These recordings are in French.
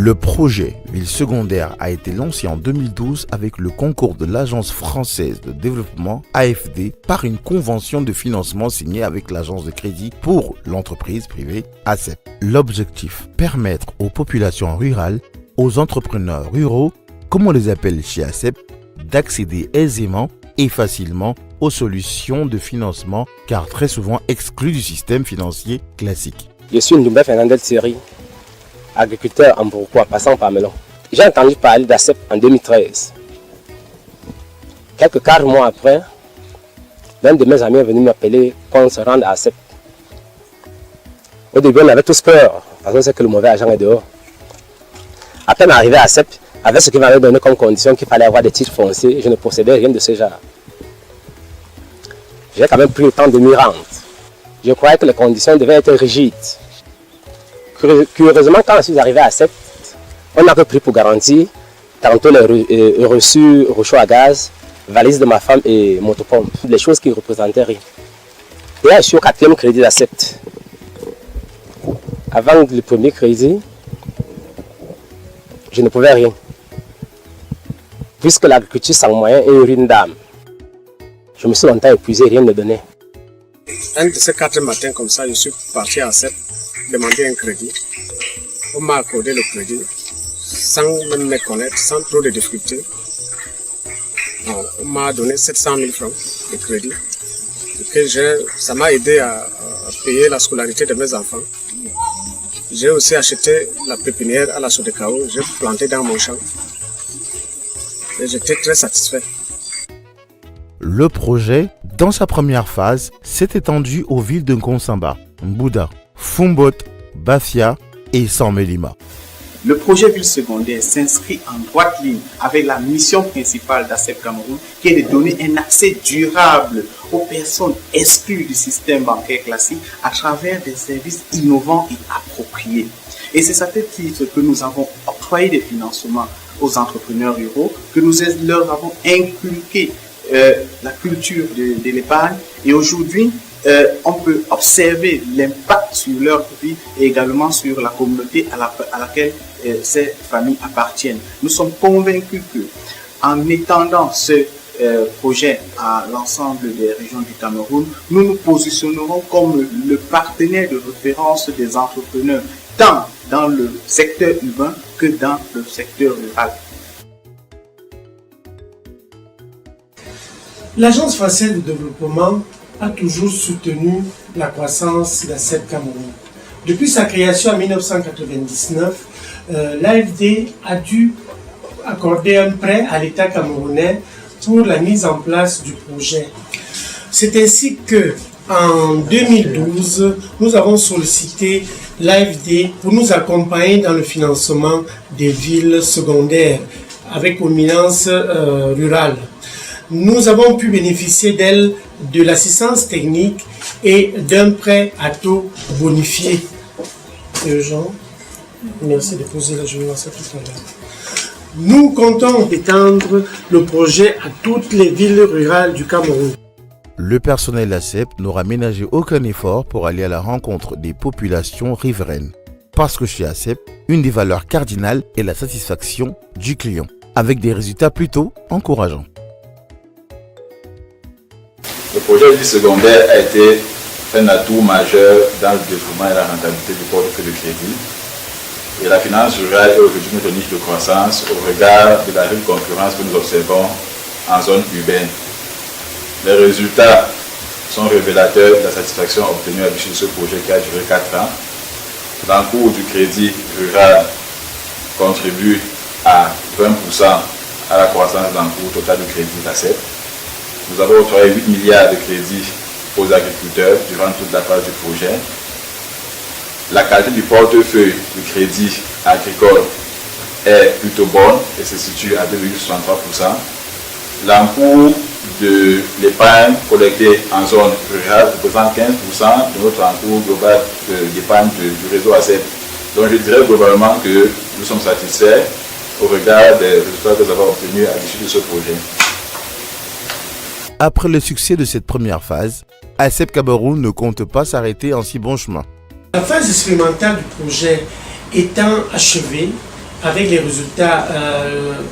Le projet Ville secondaire a été lancé en 2012 avec le concours de l'Agence française de développement AFD par une convention de financement signée avec l'Agence de crédit pour l'entreprise privée ACEP. L'objectif, permettre aux populations rurales, aux entrepreneurs ruraux, comme on les appelle chez ACEP, d'accéder aisément et facilement aux solutions de financement car très souvent exclus du système financier classique. Je suis Ndoumbé Fernandel Thierry, agriculteur en Bourgois, passant par Melon. J'ai entendu parler d'ACEP en 2013. Quelques 4 mois après, l'un de mes amis est venu m'appeler qu'on se rende à ACEP. Au début, on avait tous peur, parce qu'on sait que le mauvais agent est dehors. À peine arrivé à ACEP, avec ce qu'il m'avait donné comme condition qu'il fallait avoir des titres fonciers, je ne possédais rien de ce genre. J'ai quand même pris le temps de m'y rendre. Je croyais que les conditions devaient être rigides. Curieusement, quand je suis arrivé à ACEP, on a pris pour garantie tantôt les reçus Rochaud à gaz, valise de ma femme et motopompe, les choses qui représentaient rien. Et là, je suis au 4e crédit d'ACEP. Avant le premier crédit, je ne pouvais rien. Puisque l'agriculture sans moyen est une ruine d'âme. Je me suis longtemps épuisé, rien ne donnait. Un de ces 4 matins comme ça, je suis parti à ACEP, demander un crédit. On m'a accordé le crédit, sans même me connaître, sans trop de difficultés. On m'a donné 700 000 francs de crédit. Ça m'a aidé à payer la scolarité de mes enfants. J'ai aussi acheté la pépinière à la Sodecao, j'ai planté dans mon champ. Et j'étais très satisfait. Le projet, dans sa première phase, s'est étendu aux villes de Nkonsamba, Mbouda, Fumbot, Bafia et Samelima. Le projet Ville secondaire s'inscrit en droite ligne avec la mission principale d'ACEP Cameroun qui est de donner un accès durable aux personnes exclues du système bancaire classique à travers des services innovants et appropriés. Et c'est à ce titre que nous avons octroyé des financements aux entrepreneurs ruraux, que nous leur avons inculqué la culture de l'épargne et aujourd'hui on peut observer l'impact sur leur vie et également sur la communauté à laquelle ces familles appartiennent. Nous sommes convaincus que en étendant ce projet à l'ensemble des régions du Cameroun, nous nous positionnerons comme le partenaire de référence des entrepreneurs tant dans le secteur urbain que dans le secteur rural. L'Agence française de développement a toujours soutenu la croissance d'ACEP Cameroun. Depuis sa création en 1999, l'AFD a dû accorder un prêt à l'État camerounais pour la mise en place du projet. C'est ainsi que, en 2012, nous avons sollicité l'AFD pour nous accompagner dans le financement des villes secondaires avec prominence rurale. Nous avons pu bénéficier d'elle de l'assistance technique et d'un prêt à taux bonifié. Jean, merci de poser la journée tout à l'heure. Nous comptons étendre le projet à toutes les villes rurales du Cameroun. Le personnel ACEP n'aura ménagé aucun effort pour aller à la rencontre des populations riveraines. Parce que chez ACEP, une des valeurs cardinales est la satisfaction du client, avec des résultats plutôt encourageants. Le projet Ville secondaire a été un atout majeur dans le développement et la rentabilité du portefeuille de crédit. Et la finance rurale est aujourd'hui notre niche de croissance au regard de la rude concurrence que nous observons en zone urbaine. Les résultats sont révélateurs de la satisfaction obtenue à l'issue de ce projet qui a duré 4 ans. L'encours du crédit rural contribue à 20% à la croissance de l'encours total du crédit d'ACEP. Nous avons octroyé 8 milliards de crédits aux agriculteurs durant toute la phase du projet. La qualité du portefeuille du crédit agricole est plutôt bonne et se situe à 2,63%. L'encours de l'épargne collectée en zone rurale représente 15% de notre encours global d'épargne du réseau ACEP. Donc je dirais globalement que nous sommes satisfaits au regard des résultats que nous avons obtenus à l'issue de ce projet. Après le succès de cette première phase, ACEP Cameroun ne compte pas s'arrêter en si bon chemin. La phase expérimentale du projet étant achevée, avec les résultats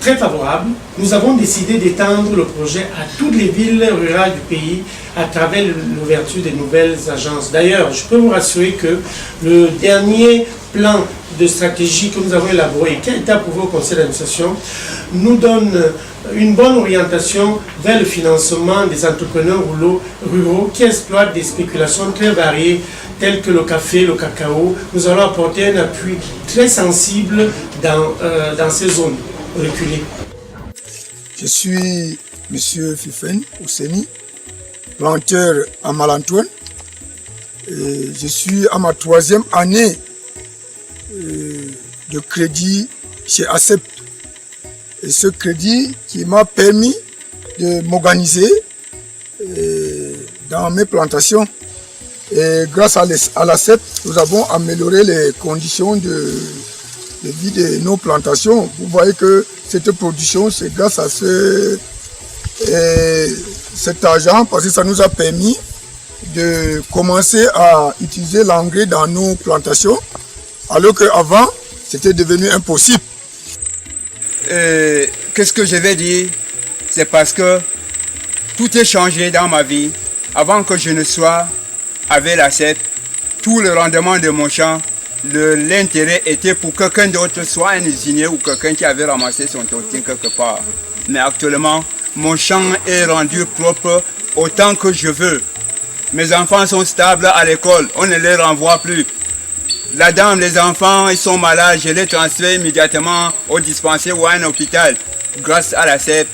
très favorables, nous avons décidé d'étendre le projet à toutes les villes rurales du pays à travers l'ouverture des nouvelles agences. D'ailleurs, je peux vous rassurer que le dernier plan de stratégie que nous avons élaboré et qui a été approuvé au conseil d'administration nous donne une bonne orientation vers le financement des entrepreneurs ruraux qui exploitent des spéculations très variées telles que le café, le cacao. Nous allons apporter un appui très sensible dans ces zones reculées. Je suis M. Fifen Ousseni, planteur à Malantoine. Je suis à ma 3e année de crédit chez ACEP. Et ce crédit qui m'a permis de m'organiser dans mes plantations. Et grâce à l'ACEP, nous avons amélioré les conditions de vie de nos plantations. Vous voyez que cette production, c'est grâce à cet argent, parce que ça nous a permis de commencer à utiliser l'engrais dans nos plantations, alors qu'avant, c'était devenu impossible. Qu'est-ce que je vais dire? C'est parce que tout est changé dans ma vie. Avant que je ne sois avec l'ACEP, tout le rendement de mon champ, l'intérêt était pour quelqu'un d'autre, soit un usinier ou quelqu'un qui avait ramassé son tontine quelque part. Mais actuellement, mon champ est rendu propre autant que je veux. Mes enfants sont stables à l'école, on ne les renvoie plus. La dame, les enfants, ils sont malades, je les transfère immédiatement au dispensaire ou à un hôpital. Grâce à la CEP,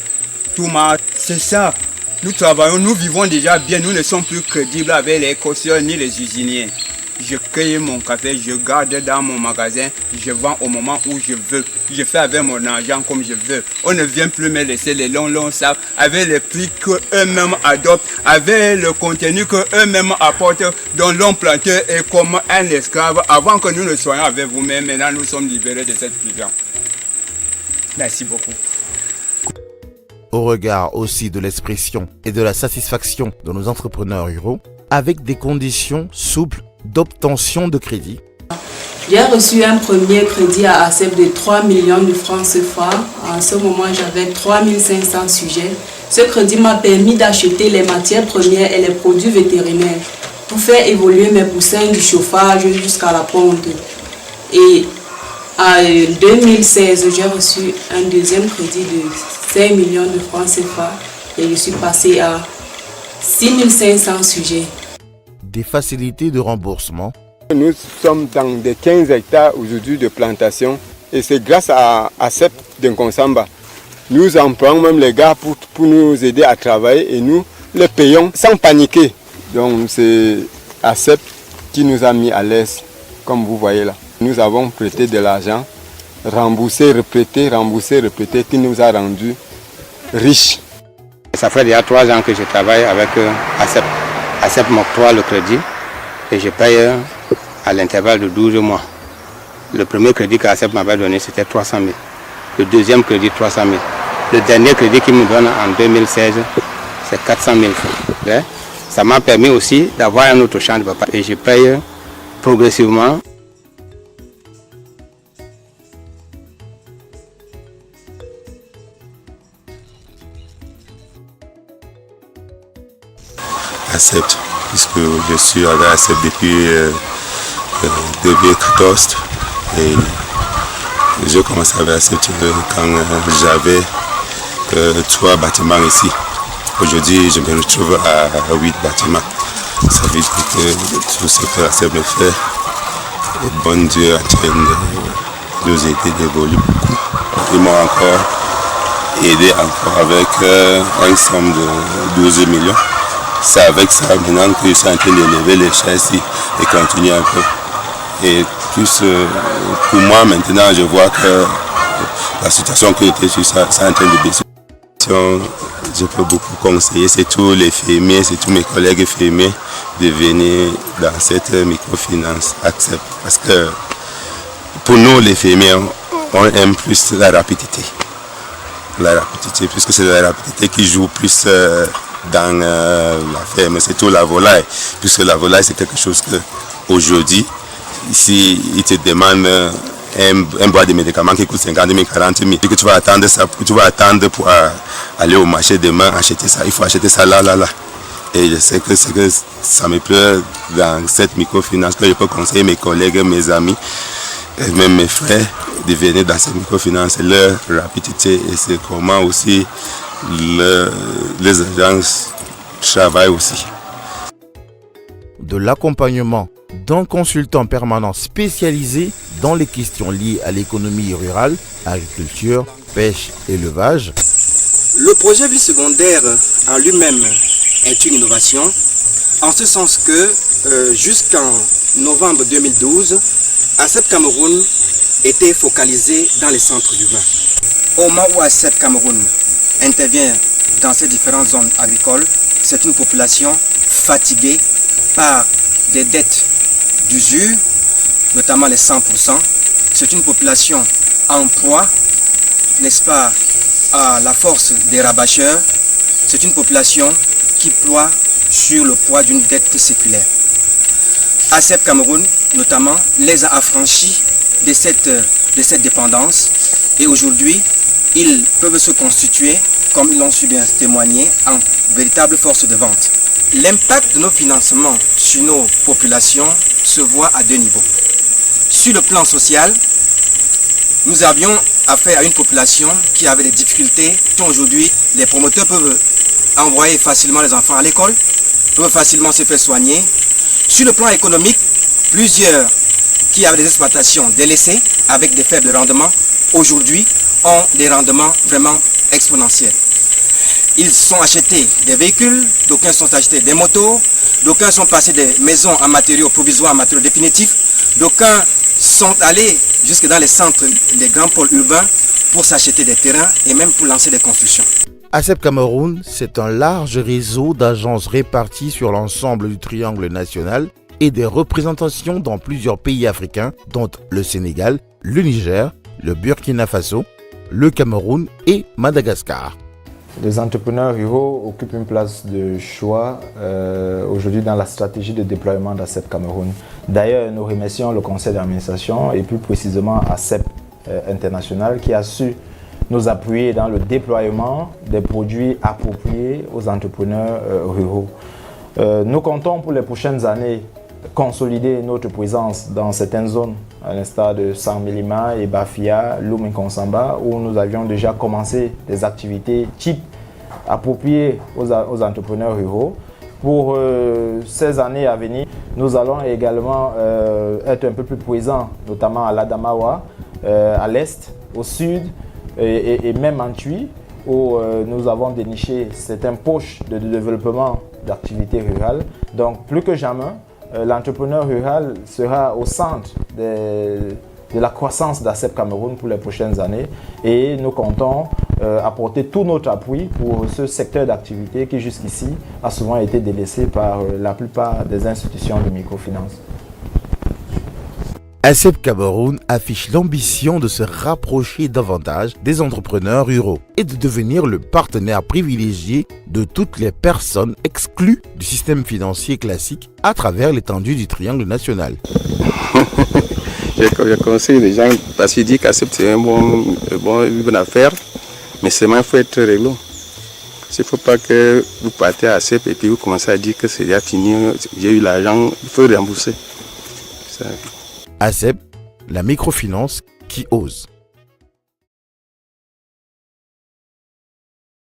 tout marche. C'est ça. Nous travaillons, nous vivons déjà bien, nous ne sommes plus crédibles avec les cautions ni les usiniers. Je cueille mon café, je garde dans mon magasin, je vends au moment où je veux. Je fais avec mon argent comme je veux. On ne vient plus me laisser les longs sacs avec les prix qu'eux-mêmes adoptent, avec le contenu qu'eux-mêmes apportent, dont l'homme planteur est comme un esclave. Avant que nous ne soyons avec vous-même, maintenant nous sommes libérés de cette prison. Merci beaucoup. Au regard aussi de l'expression et de la satisfaction de nos entrepreneurs ruraux, avec des conditions souples d'obtention de crédit. J'ai reçu un premier crédit à ACEP de 3 millions de francs CFA. En ce moment, j'avais 3500 sujets. Ce crédit m'a permis d'acheter les matières premières et les produits vétérinaires pour faire évoluer mes poussins du chauffage jusqu'à la ponte. Et en 2016, j'ai reçu un deuxième crédit de 5 millions de francs CFA et je suis passé à 6500 sujets. Des facilités de remboursement. Nous sommes dans des 15 hectares aujourd'hui de plantation et c'est grâce à ACEP d'Nkonsamba. Nous employons même les gars pour nous aider à travailler et nous les payons sans paniquer. Donc c'est ACEP qui nous a mis à l'aise, comme vous voyez là. Nous avons prêté de l'argent, remboursé, reprêté, qui nous a rendus riches. Ça fait déjà 3 ans que je travaille avec ACEP. ACEP m'octroie le crédit et je paye à l'intervalle de 12 mois. Le premier crédit qu'ACEP m'avait donné, c'était 300 000. Le deuxième crédit, 300 000. Le dernier crédit qu'il me donne en 2016, c'est 400 000 francs. Ça m'a permis aussi d'avoir un autre champ de papa et je paye progressivement. ACEP, puisque je suis avec ACEP depuis 2014 et j'ai commencé avec ACEP quand j'avais 3 bâtiments ici. Aujourd'hui, je me retrouve à 8 bâtiments. Ça veut dire que tout ce que ACEP me fait, et bon Dieu est en train de nous aider d'évoluer beaucoup. Ils m'ont encore aidé avec une somme de 12 millions. C'est avec ça maintenant que je suis en train de lever les chaises et continuer un peu. Et plus pour moi maintenant, je vois que la situation que j'étais sur ça, c'est en train de baisser. Je peux beaucoup conseiller, c'est tous les fermiers, c'est tous mes collègues fermiers de venir dans cette microfinance ACEP. Parce que pour nous les fermiers, on aime plus la rapidité. La rapidité, puisque c'est la rapidité qui joue plus dans la ferme, c'est tout la volaille, puisque la volaille c'est quelque chose que aujourd'hui, ici, ils te demandent un boîte de médicaments qui coûte 50 000, 40 000, et que tu vas attendre ça, tu vas attendre pour aller au marché demain, acheter ça. Il faut acheter ça là. Et je sais que ça me plaît dans cette microfinance, que je peux conseiller mes collègues, mes amis, et même mes frères, de venir dans cette microfinance, leur rapidité, et c'est comment aussi les agences travaillent aussi. De l'accompagnement d'un consultant permanent spécialisé dans les questions liées à l'économie rurale, agriculture, pêche, élevage. Le projet ville secondaire en lui-même est une innovation, en ce sens que jusqu'en novembre 2012, ACEP Cameroun était focalisé dans les centres urbains. Au moment où ACEP Cameroun intervient dans ces différentes zones agricoles, c'est une population fatiguée par des dettes d'usure, notamment les 100%. C'est une population en proie, n'est-ce pas, à la force des rabâcheurs. C'est une population qui ploie sur le poids d'une dette séculaire. ACEP Cameroun, notamment, les a affranchis de cette dépendance et aujourd'hui, ils peuvent se constituer, comme ils l'ont su bien témoigner, en véritable force de vente. L'impact de nos financements sur nos populations se voit à deux niveaux. Sur le plan social, nous avions affaire à une population qui avait des difficultés. Aujourd'hui, les promoteurs peuvent envoyer facilement les enfants à l'école, peuvent facilement se faire soigner. Sur le plan économique, plusieurs qui avaient des exploitations délaissées avec des faibles rendements, aujourd'hui ont des rendements vraiment exponentiels. Ils sont achetés des véhicules, d'aucuns sont achetés des motos, d'aucuns sont passés des maisons en matériaux provisoires, en matériaux définitifs, d'aucuns sont allés jusque dans les centres, les grands pôles urbains pour s'acheter des terrains et même pour lancer des constructions. ACEP Cameroun, c'est un large réseau d'agences réparties sur l'ensemble du triangle national et des représentations dans plusieurs pays africains, dont le Sénégal, le Niger, le Burkina Faso, le Cameroun et Madagascar. Les entrepreneurs ruraux occupent une place de choix aujourd'hui dans la stratégie de déploiement d'ACEP Cameroun. D'ailleurs, nous remercions le conseil d'administration et plus précisément ACEP International qui a su nous appuyer dans le déploiement des produits appropriés aux entrepreneurs ruraux. Nous comptons pour les prochaines années consolider notre présence dans certaines zones, à l'instar de San-Milima et Bafia, Loum et Konsamba, où nous avions déjà commencé des activités type appropriées aux entrepreneurs ruraux. Pour ces années à venir, nous allons également être un peu plus présents, notamment à l'Adamawa, à l'est, au sud et même en Tui, où nous avons déniché certaines poches de développement d'activités rurales. Donc plus que jamais, l'entrepreneur rural sera au centre de la croissance d'ACEP Cameroun pour les prochaines années et nous comptons apporter tout notre appui pour ce secteur d'activité qui jusqu'ici a souvent été délaissé par la plupart des institutions de microfinance. ACEP Cameroun affiche l'ambition de se rapprocher davantage des entrepreneurs ruraux et de devenir le partenaire privilégié de toutes les personnes exclues du système financier classique à travers l'étendue du triangle national. Je conseille les gens parce qu'ils disent qu'ACEP c'est une bonne affaire, mais seulement il faut être réglo. Il ne faut pas que vous partez à ACEP et puis vous commencez à dire que c'est déjà fini, j'ai eu l'argent, il faut rembourser. ACEP, la microfinance qui ose.